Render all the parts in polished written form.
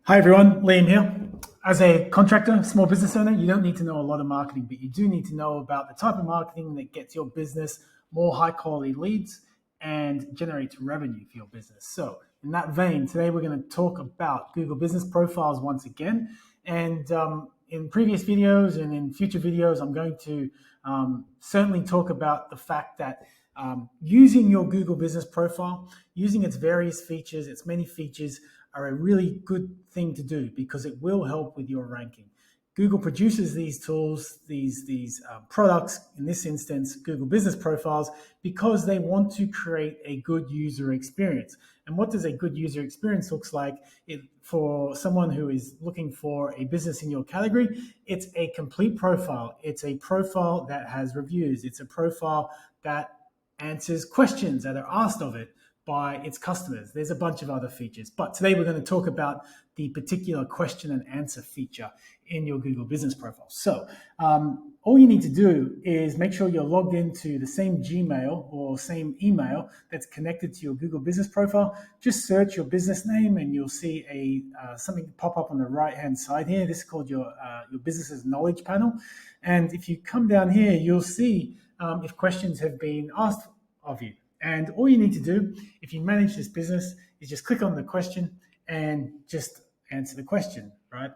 Hi everyone, Liam here. As a contractor, small business owner, you don't need to know a lot of marketing, but you do need to know about the type of marketing that gets your business more high quality leads and generates revenue for your business. So, in that vein, today we're going to talk about Google Business Profiles once again. And in previous videos and in future videos, I'm going to certainly talk about the fact that using your Google Business Profile, using its various features, its many features, are a really good thing to do because it will help with your ranking. Google produces these tools, these products, in this instance, Google Business Profiles, because they want to create a good user experience. And what does a good user experience looks like for someone who is looking for a business in your category? It's a complete profile. It's a profile that has reviews. It's a profile that answers questions that are asked of it by its customers. There's a bunch of other features, but today we're going to talk about the particular question and answer feature in your Google Business Profile. So all you need to do is make sure you're logged into the same Gmail or same email that's connected to your Google Business Profile. Just search your business name and you'll see something pop up on the right-hand side here. This is called your business's knowledge panel. And if you come down here, you'll see if questions have been asked of you. And all you need to do, if you manage this business, is just click on the question and just answer the question, right?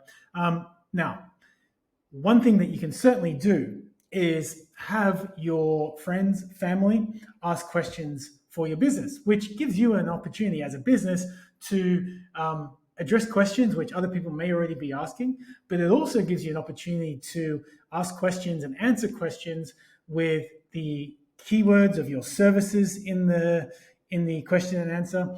Now, one thing that you can certainly do is have your friends, family ask questions for your business, which gives you an opportunity as a business to address questions which other people may already be asking, but it also gives you an opportunity to ask questions and answer questions with the keywords of your services in the question and answer.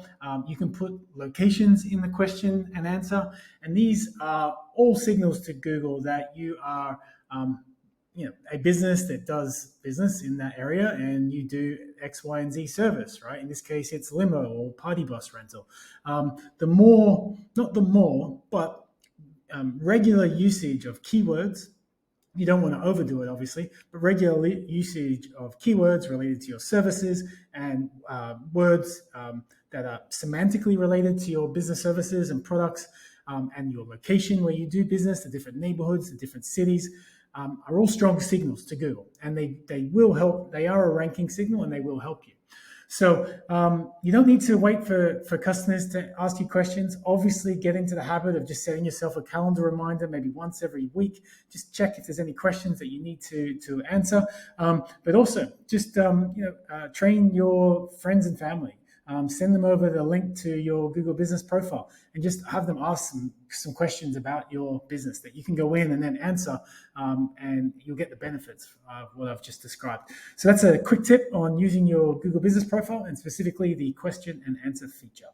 You can put locations in the question and answer, and these are all signals to Google that you are a business that does business in that area and you do X, Y, and Z service, right? In this case, it's limo or party bus rental. Regular usage of keywords. You don't want to overdo it, obviously, but regular usage of keywords related to your services and words that are semantically related to your business services and products and your location where you do business, the different neighborhoods, the different cities, are all strong signals to Google. And they will help. They are a ranking signal and they will help you. So you don't need to wait for customers to ask you questions. Obviously, get into the habit of just setting yourself a calendar reminder, maybe once every week. Just check if there's any questions that you need to answer. But also, just train your friends and family. Send them over the link to your Google Business Profile and just have them ask some questions about your business that you can go in and then answer, and you'll get the benefits of what I've just described. So that's a quick tip on using your Google Business Profile and specifically the question and answer feature.